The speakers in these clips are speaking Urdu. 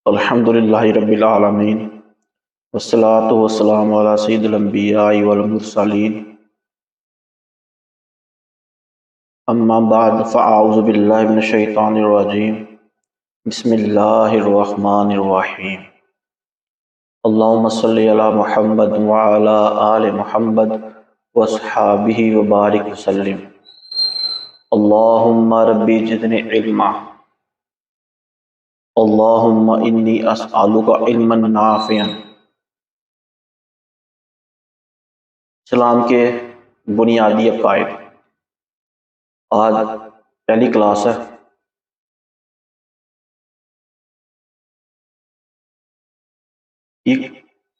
الحمد للہ رب العالمین والصلاة والسلام علی سید الانبیاء والمرسلین اما بعد فاعوذ باللہ من الشیطان الرجیم بسم اللہ الرحمن الرحیم اللہم صلی علی محمد وعلی آل محمد واصحابہ وبارک وسلم اللہم ربی زدنی علما اللہم انی اسألک علما نافعا۔ اسلام کے بنیادی عقائد، آج پہلی کلاس ہے۔ ایک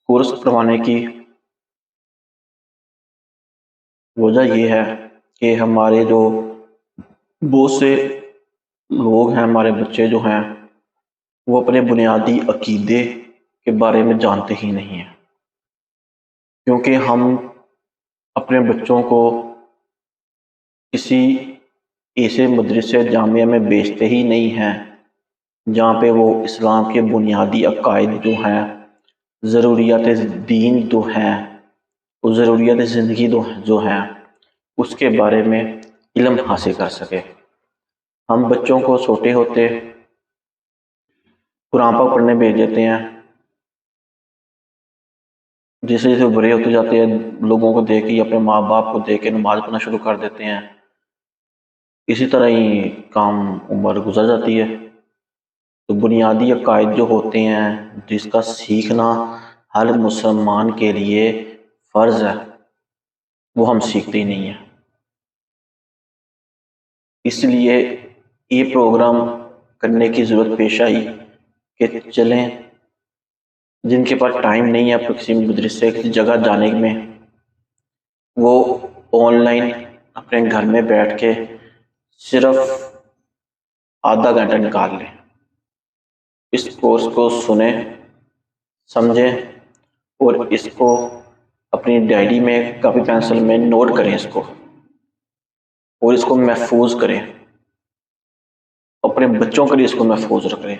کورس کروانے کی وجہ یہ ہے کہ ہمارے جو بہت سے لوگ ہیں، ہمارے بچے جو ہیں، وہ اپنے بنیادی عقیدے کے بارے میں جانتے ہی نہیں ہیں، کیونکہ ہم اپنے بچوں کو کسی ایسے مدرسے جامعہ میں بیچتے ہی نہیں ہیں جہاں پہ وہ اسلام کے بنیادی عقائد جو ہیں، ضروریات دین جو ہیں، اور ضروریات زندگی جو ہیں، اس کے بارے میں علم حاصل کر سکے۔ ہم بچوں کو چھوٹے ہوتے قرآن پاک پڑھنے بھیج دیتے ہیں، جیسے جیسے بڑے ہوتے جاتے ہیں لوگوں کو دیکھ کے، اپنے ماں باپ کو دیکھ کے نماز پڑھنا شروع کر دیتے ہیں۔ اسی طرح ہی کام عمر گزر جاتی ہے۔ تو بنیادی عقائد جو ہوتے ہیں، جس کا سیکھنا ہر مسلمان کے لیے فرض ہے، وہ ہم سیکھتے ہی نہیں ہیں۔ اس لیے یہ پروگرام کرنے کی ضرورت پیش آئی کہ چلیں، جن کے پاس ٹائم نہیں ہے کسی مدرسے کسی جگہ جانے میں، وہ آن لائن اپنے گھر میں بیٹھ کے صرف آدھا گھنٹہ نکال لیں، اس کورس کو سنیں، سمجھیں، اور اس کو اپنی ڈائری میں کاپی پینسل میں نوٹ کریں اس کو، اور اس کو محفوظ کریں، اپنے بچوں کے لیے اس کو محفوظ رکھیں،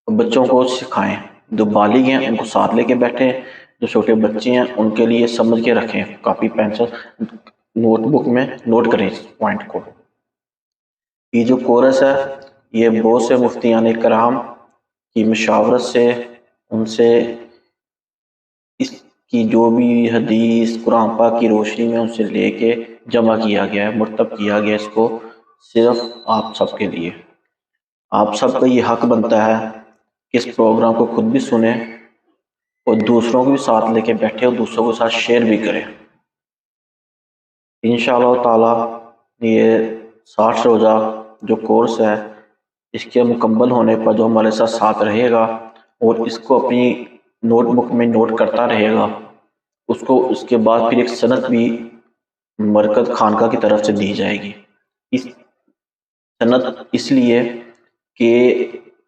بچوں کو سکھائیں۔ جو بالغ ہیں ان کو ساتھ لے کے بیٹھیں، جو چھوٹے بچے ہیں ان کے لیے سمجھ کے رکھیں، کاپی پینسل نوٹ بک میں نوٹ کریں اس پوائنٹ کو۔ یہ جو کورس ہے، یہ بہت سے مفتیان کرام کی مشاورت سے، ان سے اس کی جو بھی حدیث قرآن پاک کی روشنی میں ان سے لے کے جمع کیا گیا ہے، مرتب کیا گیا اس کو صرف آپ سب کے لیے۔ آپ سب کا یہ حق بنتا ہے کہ اس پروگرام کو خود بھی سنیں اور دوسروں کو بھی ساتھ لے کے بیٹھے اور دوسروں کے ساتھ شیئر بھی کریں۔ انشاءاللہ تعالی یہ 60 روزہ جو کورس ہے، اس کے مکمل ہونے پر جو ہمارے ساتھ رہے گا اور اس کو اپنی نوٹ بک میں نوٹ کرتا رہے گا، اس کو اس کے بعد پھر ایک سند بھی مرکز خانقاہ کی طرف سے دی جائے گی۔ اس سند اس لیے کہ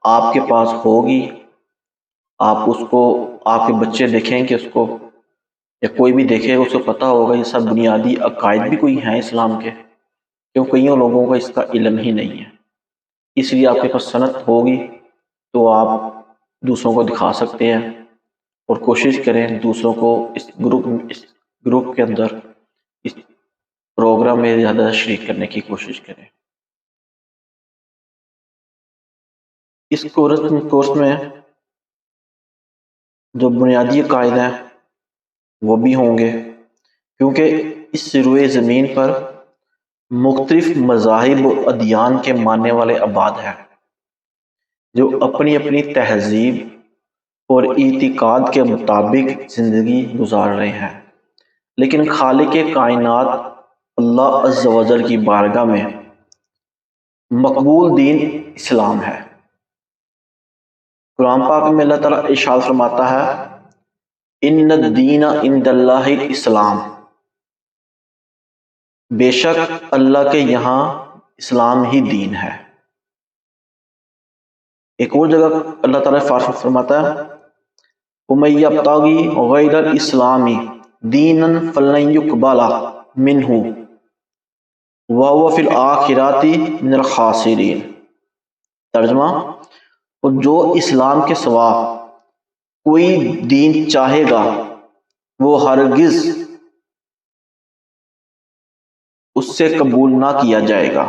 آپ کے پاس ہوگی، آپ اس کو، آپ کے بچے دیکھیں کہ اس کو، یا کوئی بھی دیکھے اس کو پتہ ہوگا یہ سب بنیادی عقائد بھی کوئی ہیں اسلام کے، کیوں کئیوں لوگوں کا اس کا علم ہی نہیں ہے۔ اس لیے آپ کے پاس سند ہوگی تو آپ دوسروں کو دکھا سکتے ہیں، اور کوشش کریں دوسروں کو اس گروپ کے اندر اس پروگرام میں زیادہ شریک کرنے کی کوشش کریں۔ اس کورس میں جو بنیادی عقائد ہیں وہ بھی ہوں گے، کیونکہ اس روئے زمین پر مختلف مذاہب و ادیان کے ماننے والے آباد ہیں، جو اپنی اپنی تہذیب اور اعتقاد کے مطابق زندگی گزار رہے ہیں، لیکن خالق کائنات اللہ عز و جل کی بارگاہ میں مقبول دین اسلام ہے۔ قرآن پاک میں اللہ تعالیٰ ارشاد فرماتا ہے، ان الدین عند اللہ الاسلام، بے شک اللہ کے یہاں اسلام ہی دین ہے۔ ایک اور جگہ اللہ تعالیٰ فرماتا ہے، وَمَن یبتغی غیر الاسلام دینا فلن یقبل منہ وَهُوَ فِی الْآخِرَةِ مِنَ الْخَاسِرِینَ۔ ترجمہ، اور جو اسلام کے سوا کوئی دین چاہے گا وہ ہرگز اس سے قبول نہ کیا جائے گا،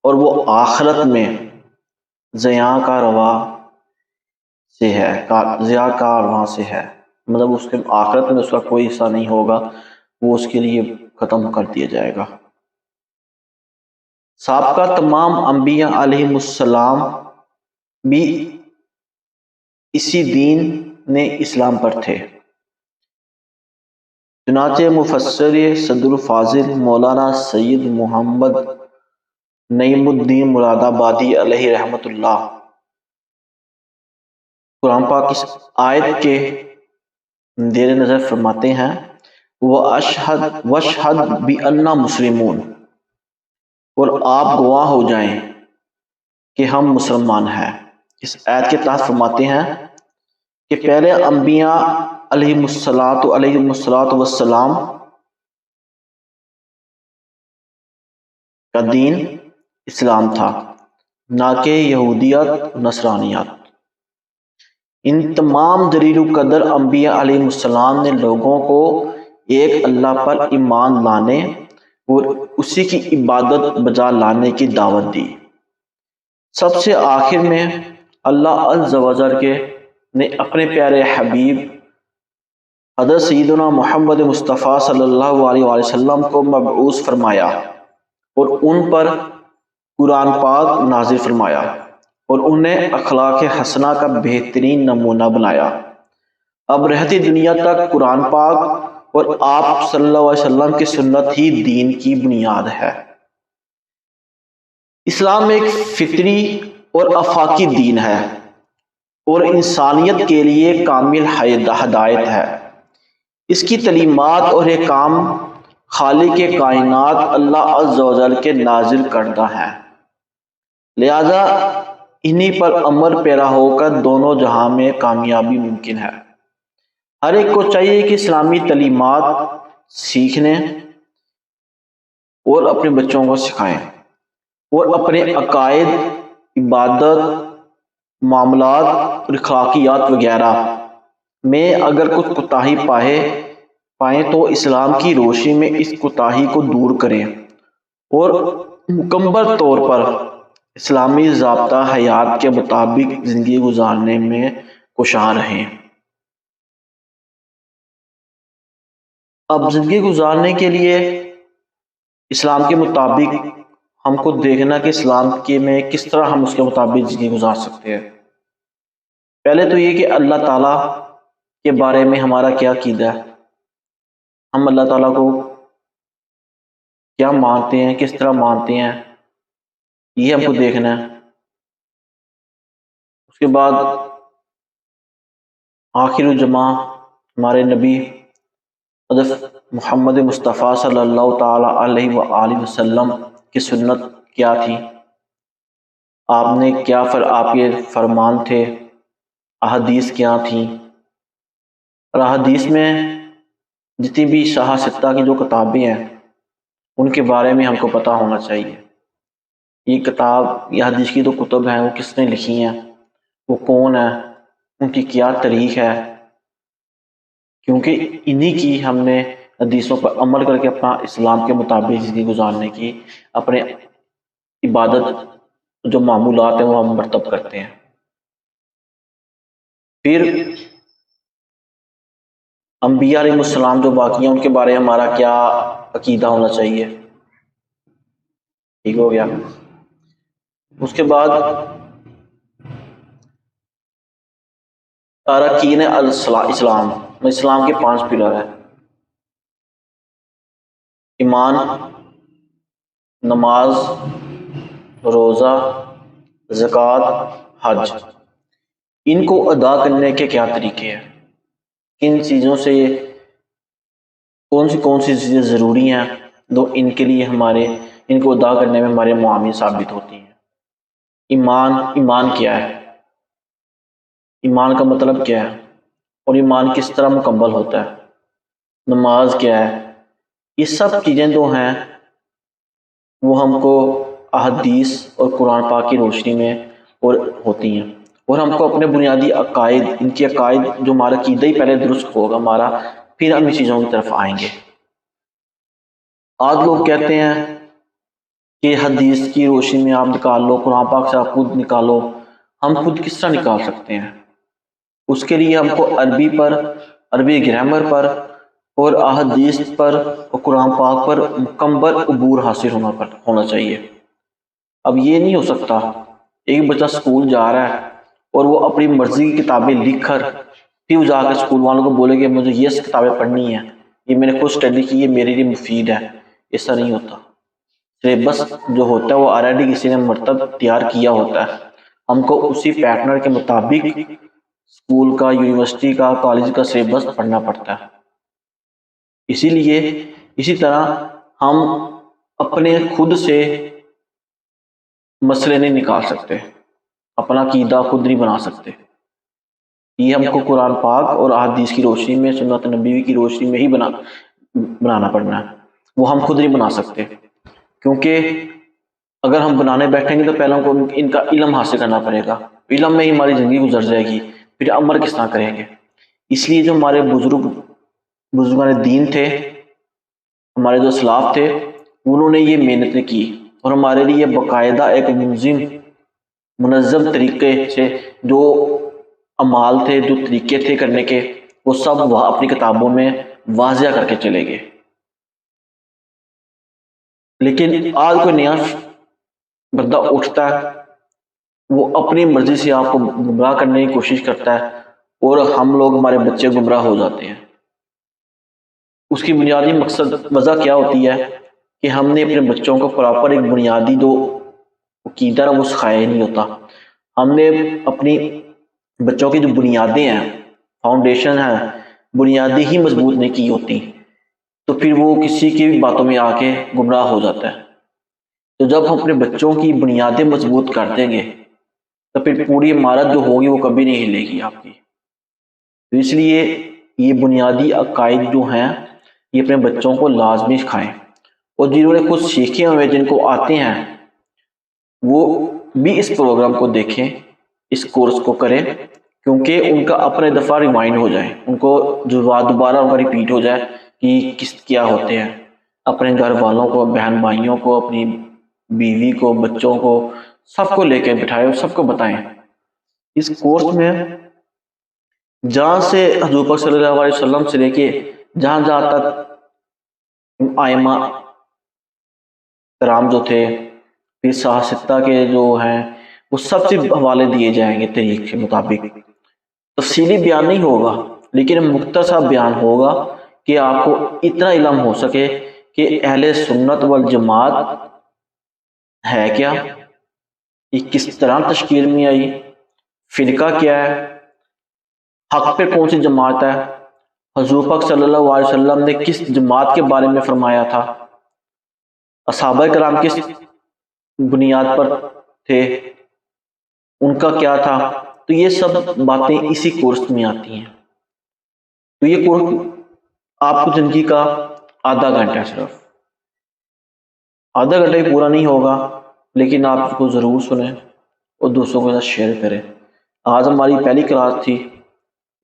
اور وہ آخرت میں ضیاء کا روا سے ہے، ضیاء کا رواں سے ہے، مطلب اس کے آخرت میں اس کا کوئی حصہ نہیں ہوگا، وہ اس کے لیے ختم کر دیا جائے گا۔ سابقہ تمام انبیاء علیہ السلام بھی اسی دین نے اسلام پر تھے۔ چنانچہ مفسر صدر فاضل مولانا سید محمد نعیم الدین مراد آبادی علیہ رحمۃ اللہ قرآن پاک اس آیت کے زیر نظر فرماتے ہیں وَأَشْهَدْ بِأَنَّا مُسْلِمُونَ، اور آپ گواہ ہو جائیں کہ ہم مسلمان ہیں۔ اس آیت کے تحت فرماتے ہیں کہ پہلے انبیاء علیہم السلام کا دین اسلام تھا، نہ کہ یہودیت نصرانیت۔ ان تمام جلیل القدر انبیاء علیہ السلام نے لوگوں کو ایک اللہ پر ایمان لانے اور اسی کی عبادت بجا لانے کی دعوت دی۔ سب سے آخر میں اللہ عز و جل نے اپنے پیارے حبیب حضرت سیدنا محمد مصطفیٰ صلی اللہ علیہ وآلہ وسلم کو مبعوث فرمایا اور ان پر قرآن پاک نازل فرمایا اور انہیں اخلاق حسنہ کا بہترین نمونہ بنایا۔ اب رہتی دنیا تک قرآن پاک اور آپ صلی اللہ علیہ وسلم کی سنت ہی دین کی بنیاد ہے۔ اسلام ایک فطری اور آفاقی دین ہے اور انسانیت کے لیے کامل ہدایت ہے۔ اس کی تعلیمات اور احکام خالق کائنات اللہ عز و جل کے نازل کردہ ہیں، لہذا انہی پر عمل پیرا ہو کر دونوں جہاں میں کامیابی ممکن ہے۔ ہر ایک کو چاہیے کہ اسلامی تعلیمات سیکھنے اور اپنے بچوں کو سکھائیں اور اپنے عقائد، عبادت، معاملات اور اخلاقیات وغیرہ میں اگر کچھ کوتاہی پائیں تو اسلام کی روشنی میں اس کوتاہی کو دور کریں اور مکمل طور پر اسلامی ضابطہ حیات کے مطابق زندگی گزارنے میں کوشاں رہیں۔ اب زندگی گزارنے کے لیے اسلام کے مطابق ہم کو دیکھنا کہ اسلام کے میں کس طرح ہم اس کے مطابق زندگی گزار سکتے ہیں۔ پہلے تو یہ کہ اللہ تعالیٰ کے بارے میں ہمارا کیا عقیدہ ہے، ہم اللہ تعالیٰ کو کیا مانتے ہیں، کس طرح مانتے ہیں، یہ ہم کو دیکھنا ہے۔ اس کے بعد آخر الجماع ہمارے نبی حضرت محمد مصطفیٰ صلی اللہ تعالی علیہ وآلہ وسلم کی سنت کیا تھی، آپ نے کیا آپ کے فرمان تھے، احادیث کیا تھیں، اور احادیث میں جتنی بھی شاہ ستہ کی جو کتابیں ہیں ان کے بارے میں ہم کو پتہ ہونا چاہیے۔ یہ کتاب، یہ حدیث کی جو کتب ہیں وہ کس نے لکھی ہیں، وہ کون ہیں، ان کی کیا تاریخ ہے، کیونکہ انہی کی ہم نے حدیثوں پر عمل کر کے اپنا اسلام کے مطابق زندگی گزارنے کی، اپنے عبادت جو معمولات ہیں وہ ہم مرتب کرتے ہیں۔ پھر انبیاء علیہ السلام جو باقی ہیں ان کے بارے میں ہمارا کیا عقیدہ ہونا چاہیے، ٹھیک ہو گیا۔ اس کے بعد اراکین اسلام، اسلام کے 5 پلر ہیں: ایمان، نماز، روزہ، زکوٰۃ، حج۔ ان کو ادا کرنے کے کیا طریقے ہیں، کن چیزوں سے، کون سی چیزیں ضروری ہیں جو ان کے لیے ان کو ادا کرنے میں ہمارے معامل ثابت ہوتی ہیں۔ ایمان کیا ہے، ایمان کا مطلب کیا ہے اور ایمان کس طرح مکمل ہوتا ہے، نماز کیا ہے، یہ سب چیزیں جو ہیں وہ ہم کو احادیث اور قرآن پاک کی روشنی میں اور ہوتی ہیں، اور ہم کو اپنے بنیادی عقائد، ان کے عقائد جو ہمارا عقیدہ ہی پہلے درست ہوگا ہمارا، پھر ہم ان چیزوں کی طرف آئیں گے۔ آج لوگ کہتے ہیں کہ حدیث کی روشنی میں آپ نکال لو، قرآن پاک سے آپ خود نکالو۔ ہم خود کس طرح نکال سکتے ہیں؟ اس کے لیے ہم کو عربی پر، عربی گرامر پر اور احادیث پر اور قرآن پاک پر مکمل عبور حاصل ہونا چاہیے۔ اب یہ نہیں ہو سکتا ایک بچہ اسکول جا رہا ہے اور وہ اپنی مرضی کی کتابیں لکھ کر پھر وہ جا کر اسکول والوں کو بولے کہ مجھے یہ کتابیں پڑھنی ہیں، یہ میں نے خود اسٹڈی کی، یہ میرے لیے مفید ہے۔ ایسا نہیں ہوتا۔ سلیبس جو ہوتا ہے وہ آلریڈی کسی نے مرتب تیار کیا ہوتا ہے، ہم کو اسی پیٹرن کے مطابق اسکول کا، یونیورسٹی کا، کالج کا سلیبس پڑھنا پڑتا ہے۔ اسی طرح ہم اپنے خود سے مسئلے نہیں نکال سکتے، اپنا عقیدہ خود نہیں بنا سکتے۔ یہ ہم کو قرآن پاک اور احادیث کی روشنی میں، سنت نبوی کی روشنی میں ہی بنانا پڑنا ہے، وہ ہم خود نہیں بنا سکتے۔ کیونکہ اگر ہم بنانے بیٹھیں گے تو پہلے ہم کو ان کا علم حاصل کرنا پڑے گا، علم میں ہی ہماری زندگی گزر جائے گی، پھر عمل کس طرح کریں گے؟ اس لیے جو ہمارے بزرگان دین تھے، ہمارے جو اسلاف تھے، انہوں نے یہ محنتیں کی اور ہمارے لیے باقاعدہ ایک منظم طریقے سے جو اعمال تھے، جو طریقے تھے کرنے کے، وہ سب وہ اپنی کتابوں میں واضح کر کے چلے گئے۔ لیکن آج کوئی نیا بندہ اٹھتا ہے، وہ اپنی مرضی سے آپ کو گمراہ کرنے کی کوشش کرتا ہے، اور ہم لوگ، ہمارے بچے گمراہ ہو جاتے ہیں۔ اس کی بنیادی وجہ کیا ہوتی ہے کہ ہم نے اپنے بچوں کو پراپر ایک بنیادی جو عقیدہ وہ سکھایا ہی نہیں ہوتا۔ ہم نے اپنی بچوں کی جو بنیادیں ہیں، فاؤنڈیشن ہے، بنیادیں ہی مضبوط نہیں کی ہوتی، تو پھر وہ کسی کی بھی باتوں میں آ کے گمراہ ہو جاتا ہے۔ تو جب ہم اپنے بچوں کی بنیادیں مضبوط کر دیں گے تو پھر پوری عمارت جو ہوگی وہ کبھی نہیں ہلے گی آپ کی۔ تو اس لیے یہ بنیادی عقائد جو ہیں یہ اپنے بچوں کو لازمی سکھائیں، اور جنہوں نے خود سیکھے ہوئے، جن کو آتے ہیں، وہ بھی اس پروگرام کو دیکھیں، اس کورس کو کریں، کیونکہ ان کا اپنے دفعہ ریمائنڈ ہو جائے، ان کو جو دوبارہ ان کا ریپیٹ ہو جائے کہ کیا ہوتے ہیں۔ اپنے گھر والوں کو، بہن بھائیوں کو، اپنی بیوی کو، بچوں کو، سب کو لے کے بٹھائیں اور سب کو بتائیں۔ اس کورس میں جہاں سے حضور پاک صلی اللہ علیہ وسلم سے لے کے جہاں جہاں تک ائمہ کرام جو تھے، پھر صحابہ کے جو ہیں، وہ سب سے حوالے دیے جائیں گے طریق کے مطابق۔ تفصیلی بیان نہیں ہوگا، لیکن مختصر بیان ہوگا کہ آپ کو اتنا علم ہو سکے کہ اہل سنت والجماعت ہے کیا، یہ کس طرح تشکیل میں آئی، فرقہ کیا ہے، حق پہ کون سی جماعت ہے، حضور پاک صلی اللہ علیہ وسلم نے کس جماعت کے بارے میں فرمایا تھا، اصحابہ کرام کس بنیاد پر تھے، ان کا کیا تھا۔ تو یہ سب باتیں اسی کورس میں آتی ہیں۔ تو یہ کورس آپ کو زندگی کا آدھا گھنٹہ، صرف آدھا گھنٹہ ہی پورا نہیں ہوگا، لیکن آپ اس کو ضرور سنیں اور دوسروں کے ساتھ شیئر کریں۔ آج ہماری پہلی کلاس تھی،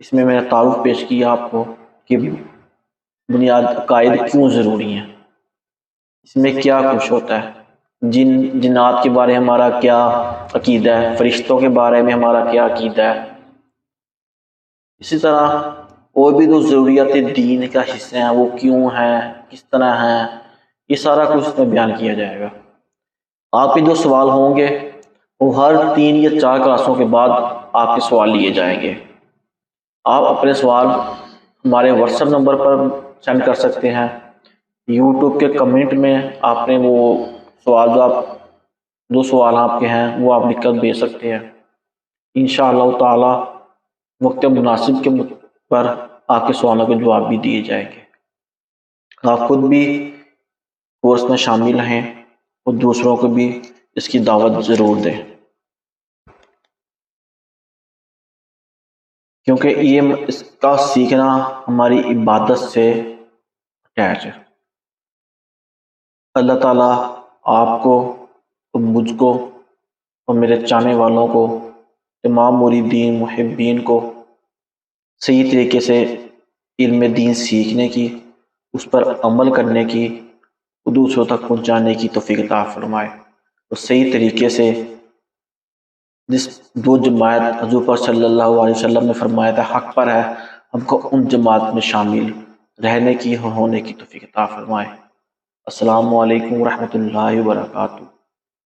اس میں نے تعارف پیش کیا آپ کو کہ بنیاد عقائد کیوں ضروری ہیں، اس میں کیا کچھ ہوتا ہے، جنات کے بارے میں ہمارا کیا عقیدہ ہے، فرشتوں کے بارے میں ہمارا کیا عقیدہ ہے، اسی طرح اور بھی جو ضروریات دین کا حصہ ہیں وہ کیوں ہیں، کس طرح ہیں، یہ سارا کچھ اس میں بیان کیا جائے گا۔ آپ کے جو سوال ہوں گے وہ ہر 3 یا 4 کلاسوں کے بعد آپ کے سوال لیے جائیں گے۔ آپ اپنے سوال ہمارے واٹس ایپ نمبر پر سینڈ کر سکتے ہیں، یوٹیوب کے کمنٹ میں آپ نے وہ سوال جو سوال آپ کے ہیں وہ آپ لکھ کر بھیج سکتے ہیں۔ انشاءاللہ تعالی وقت مناسب کے پر آپ کے سوالوں کے جواب بھی دیے جائیں گے۔ آپ خود بھی کورس میں شامل ہیں اور دوسروں کو بھی اس کی دعوت ضرور دیں، کیونکہ یہ اس کا سیکھنا ہماری عبادت سے اٹیچ ہے۔ اللہ تعالیٰ آپ کو اور مجھ کو اور میرے چاہنے والوں کو تمام مریدین محبین کو صحیح طریقے سے علم دین سیکھنے کی، اس پر عمل کرنے کی، دوسروں تک پہنچانے کی توفیق عطا فرمائے۔ تو صحیح طریقے سے جو جماعت حضور پر صلی اللہ علیہ وسلم نے فرمایا تھا حق پر ہے، ہم کو ان جماعت میں شامل رہنے کی، ہونے کی توفیق عطا فرمائے۔ السلام علیکم ورحمۃ اللہ وبرکاتہ۔